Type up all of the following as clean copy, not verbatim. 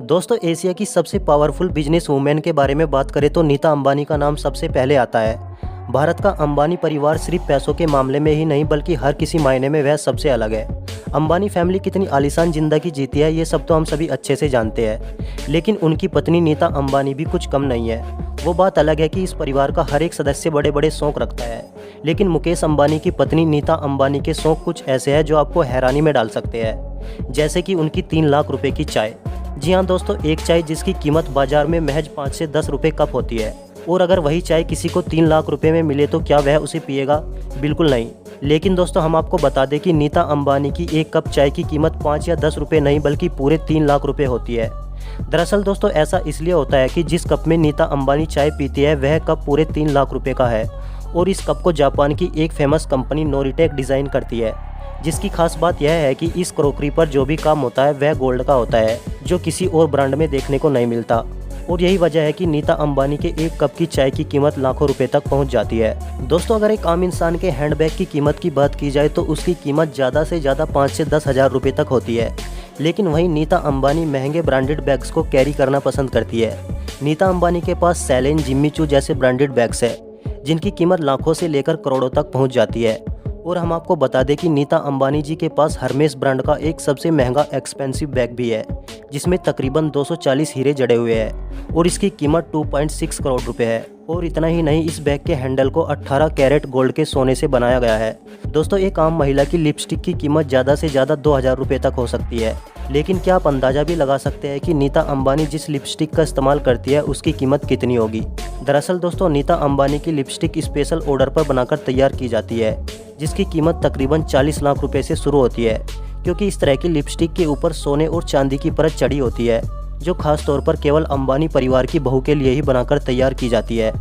दोस्तों एशिया की सबसे पावरफुल बिजनेस वूमेन के बारे में बात करें तो नीता अंबानी का नाम सबसे पहले आता है। भारत का अंबानी परिवार सिर्फ पैसों के मामले में ही नहीं बल्कि हर किसी मायने में वह सबसे अलग है। अंबानी फैमिली कितनी आलीशान जिंदगी जीती है ये सब तो हम सभी अच्छे से जानते हैं, लेकिन उनकी पत्नी नीता अंबानी भी कुछ कम नहीं है। वो बात अलग है कि इस परिवार का हर एक सदस्य बड़े बड़े शौक रखता है, लेकिन मुकेश अंबानी की पत्नी नीता अंबानी के शौक कुछ ऐसे हैं जो आपको हैरानी में डाल सकते हैं। जैसे कि उनकी 3 लाख रुपए की चाय। जी हाँ दोस्तों, एक चाय जिसकी कीमत बाजार में महज 5 से 10 रुपये कप होती है, और अगर वही चाय किसी को 3 लाख रुपए में मिले तो क्या वह उसे पिएगा? बिल्कुल नहीं। लेकिन दोस्तों हम आपको बता दें कि नीता अंबानी की एक कप चाय की कीमत 5 या 10 रुपये नहीं बल्कि पूरे 3 लाख रुपए होती है। दरअसल दोस्तों ऐसा इसलिए होता है कि जिस कप में नीता अंबानी चाय पीती है वह कप पूरे 3 लाख रुपए का है, और इस कप को जापान की एक फेमस कंपनी नोरिटेक डिज़ाइन करती है। जिसकी खास बात यह है कि इस क्रॉकरी पर जो भी काम होता है वह गोल्ड का होता है, जो किसी और ब्रांड में देखने को नहीं मिलता। और यही वजह है कि नीता अंबानी के एक कप की चाय की कीमत लाखों रुपए तक पहुंच जाती है। दोस्तों अगर एक आम इंसान के हैंडबैग की कीमत की बात की जाए तो उसकी कीमत ज़्यादा से ज़्यादा 5 से 10 हज़ार रुपये तक होती है, लेकिन वहीं नीता अंबानी महंगे ब्रांडेड बैग्स को कैरी करना पसंद करती है। नीता अंबानी के पास सेलेन, जिम्मी चू जैसे ब्रांडेड बैग्स है जिनकी कीमत लाखों से लेकर करोड़ों तक पहुँच जाती है। और हम आपको बता दें कि नीता अंबानी जी के पास हर्मेस ब्रांड का एक सबसे महंगा एक्सपेंसिव बैग भी है, जिसमें तकरीबन 240 हीरे जड़े हुए हैं, और इसकी कीमत 2.6 करोड़ रुपए है। और इतना ही नहीं, इस बैग के हैंडल को 18 कैरेट गोल्ड के सोने से बनाया गया है। दोस्तों एक आम महिला की लिपस्टिक की कीमत ज़्यादा से ज़्यादा 2000 रुपये तक हो सकती है, लेकिन क्या आप अंदाज़ा भी लगा सकते हैं कि नीता अंबानी जिस लिपस्टिक का इस्तेमाल करती है उसकी कीमत कितनी होगी? दरअसल दोस्तों नीता अंबानी की लिपस्टिक स्पेशल ऑर्डर पर बनाकर तैयार की जाती है, जिसकी कीमत तकरीबन 40 लाख रुपए से शुरू होती है, क्योंकि इस तरह की लिपस्टिक के ऊपर सोने और चांदी की परत चढ़ी होती है, जो खास तौर पर केवल अंबानी परिवार की बहू के लिए ही बनाकर तैयार की जाती है।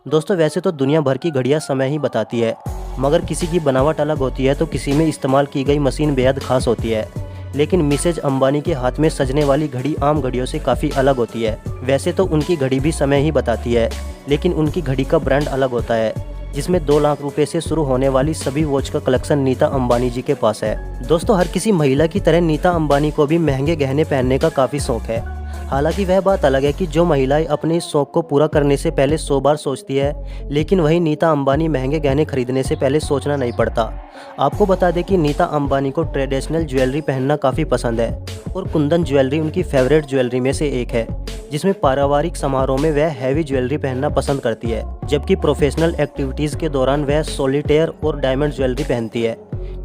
दोस्तों वैसे तो दुनिया भर की घड़ियां समय ही बताती है, मगर किसी की बनावट अलग होती है तो किसी में इस्तेमाल की गई मशीन बेहद खास होती है। लेकिन मिसेज अंबानी के हाथ में सजने वाली घड़ी आम घड़ियों से काफ़ी अलग होती है। वैसे तो उनकी घड़ी भी समय ही बताती है, लेकिन उनकी घड़ी का ब्रांड अलग होता है, जिसमें 2 लाख रुपए से शुरू होने वाली सभी वॉच का कलेक्शन नीता अंबानी जी के पास है। दोस्तों हर किसी महिला की तरह नीता अंबानी को भी महंगे गहने पहनने का काफ़ी शौक है। हालांकि वह बात अलग है कि जो महिलाएं अपने इस शौक को पूरा करने से पहले 100 बार सोचती है, लेकिन वही नीता अंबानी महंगे गहने खरीदने से पहले सोचना नहीं पड़ता। आपको बता दें कि नीता अंबानी को ट्रेडिशनल ज्वेलरी पहनना काफ़ी पसंद है, और कुंदन ज्वेलरी उनकी फेवरेट ज्वेलरी में से एक है, जिसमें पारिवारिक समारोह में वह हैवी ज्वेलरी पहनना पसंद करती है, जबकि प्रोफेशनल एक्टिविटीज़ के दौरान वह सॉलिटेयर और डायमंड ज्वेलरी पहनती है।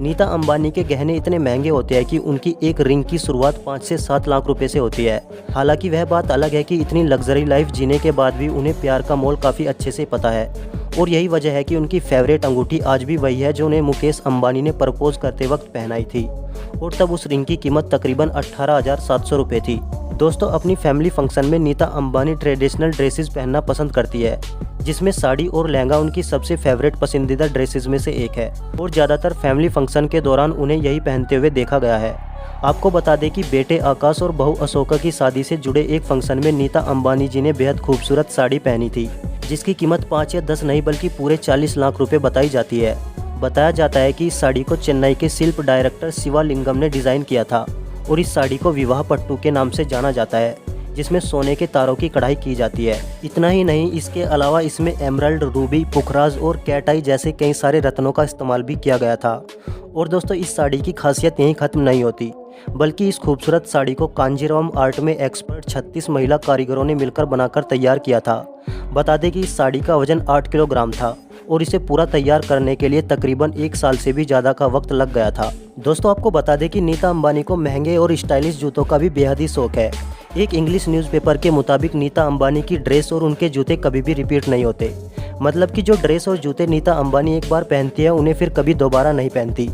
नीता अंबानी के गहने इतने महंगे होते हैं कि उनकी एक रिंग की शुरुआत 5 से 7 लाख रुपए से होती है। हालांकि वह बात अलग है कि इतनी लग्जरी लाइफ जीने के बाद भी उन्हें प्यार का मोल काफ़ी अच्छे से पता है, और यही वजह है कि उनकी फेवरेट अंगूठी आज भी वही है जो उन्हें मुकेश अंबानी ने प्रपोज करते वक्त पहनाई थी, और तब उस रिंग की कीमत तकरीबन 18,700 रुपये थी। दोस्तों अपनी फैमिली फंक्शन में नीता अंबानी ट्रेडिशनल ड्रेसेस पहनना पसंद करती है, जिसमें साड़ी और लहंगा उनकी सबसे फेवरेट पसंदीदा ड्रेसेस में से एक है, और ज़्यादातर फैमिली फंक्शन के दौरान उन्हें यही पहनते हुए देखा गया है। आपको बता दें कि बेटे आकाश और बहू अशोका की शादी से जुड़े एक फंक्शन में नीता अंबानी जी ने बेहद खूबसूरत साड़ी पहनी थी, जिसकी कीमत 5 या 10 नहीं बल्कि पूरे 40 लाख रुपये बताई जाती है। बताया जाता है कि इस साड़ी को चेन्नई के शिल्प डायरेक्टर शिवालिंगम ने डिज़ाइन किया था, और इस साड़ी को विवाह पट्टू के नाम से जाना जाता है, जिसमें सोने के तारों की कढ़ाई की जाती है। इतना ही नहीं, इसके अलावा इसमें एमराल्ड, रूबी, पुखराज और कैटाई जैसे कई सारे रत्नों का इस्तेमाल भी किया गया था। और दोस्तों इस साड़ी की खासियत यहीं ख़त्म नहीं होती, बल्कि इस खूबसूरत साड़ी को कांजीवरम आर्ट में एक्सपर्ट 36 महिला कारीगरों ने मिलकर बनाकर तैयार किया था। बता दें कि इस साड़ी का वजन 8 किलोग्राम था, और इसे पूरा तैयार करने के लिए तकरीबन 1 साल से भी ज़्यादा का वक्त लग गया था। दोस्तों आपको बता दें कि नीता अंबानी को महंगे और स्टाइलिश जूतों का भी बेहद ही शौक है। एक इंग्लिश न्यूज़पेपर के मुताबिक नीता अंबानी की ड्रेस और उनके जूते कभी भी रिपीट नहीं होते। मतलब कि जो ड्रेस और जूते नीता अंबानी एक बार पहनती है उन्हें फिर कभी दोबारा नहीं पहनती,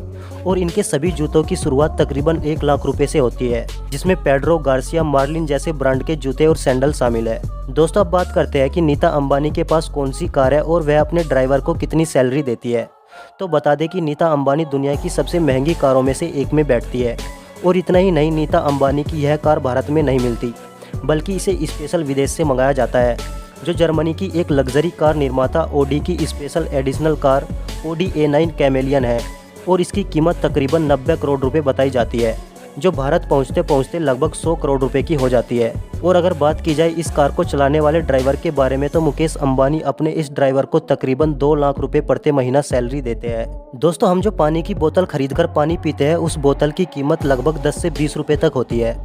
और इनके सभी जूतों की शुरुआत तकरीबन 1 लाख रुपए से होती है, जिसमें पेड्रो, गार्सिया, मार्लिन जैसे ब्रांड के जूते और सैंडल शामिल है। दोस्तों अब बात करते हैं कि नीता अंबानी के पास कौन सी कार है और वह अपने ड्राइवर को कितनी सैलरी देती है। तो बता दें कि नीता अंबानी दुनिया की सबसे महंगी कारों में से एक में बैठती है, और इतना ही नहीं, नीता अंबानी की यह कार भारत में नहीं मिलती, बल्कि इसे स्पेशल विदेश से मंगाया जाता है, जो जर्मनी की एक लग्जरी कार निर्माता ऑडी की special additional car Audi A9 chameleon है, और इसकी कीमत तकरीबन 90 करोड़ रुपए बताई जाती है, जो भारत पहुंचते पहुंचते लगभग 100 करोड़ रुपए की हो जाती है। और अगर बात की जाए इस कार को चलाने वाले ड्राइवर के बारे में तो मुकेश अंबानी अपने इस ड्राइवर को तकरीबन 2 लाख रुपए प्रति महीना सैलरी देते हैं। दोस्तों, हम जो पानी की बोतल खरीदकर पानी पीते हैं उस बोतल की कीमत लगभग 10 से 20 रुपए तक होती है।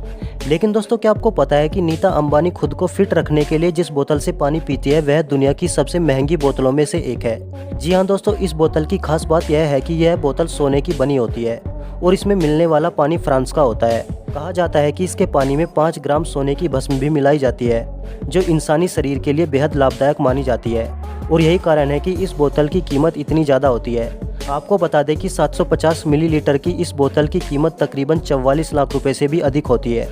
लेकिन दोस्तों, क्या आपको पता है कि नीता अंबानी खुद को फिट रखने के लिए जिस बोतल से पानी पीती है वह दुनिया की सबसे महंगी बोतलों में से एक है। जी हाँ दोस्तों, इस बोतल की खास बात यह है कि यह बोतल सोने की बनी होती है और इसमें मिलने वाला पानी फ्रांस का होता है। कहा जाता है कि इसके पानी में 5 ग्राम सोने की भस्म भी मिलाई जाती है, जो इंसानी शरीर के लिए बेहद लाभदायक मानी जाती है और यही कारण है कि इस बोतल की कीमत इतनी ज़्यादा होती है। आपको बता दें कि 750 मिलीलीटर की इस बोतल की कीमत तकरीबन 44 लाख रुपए से भी अधिक होती है।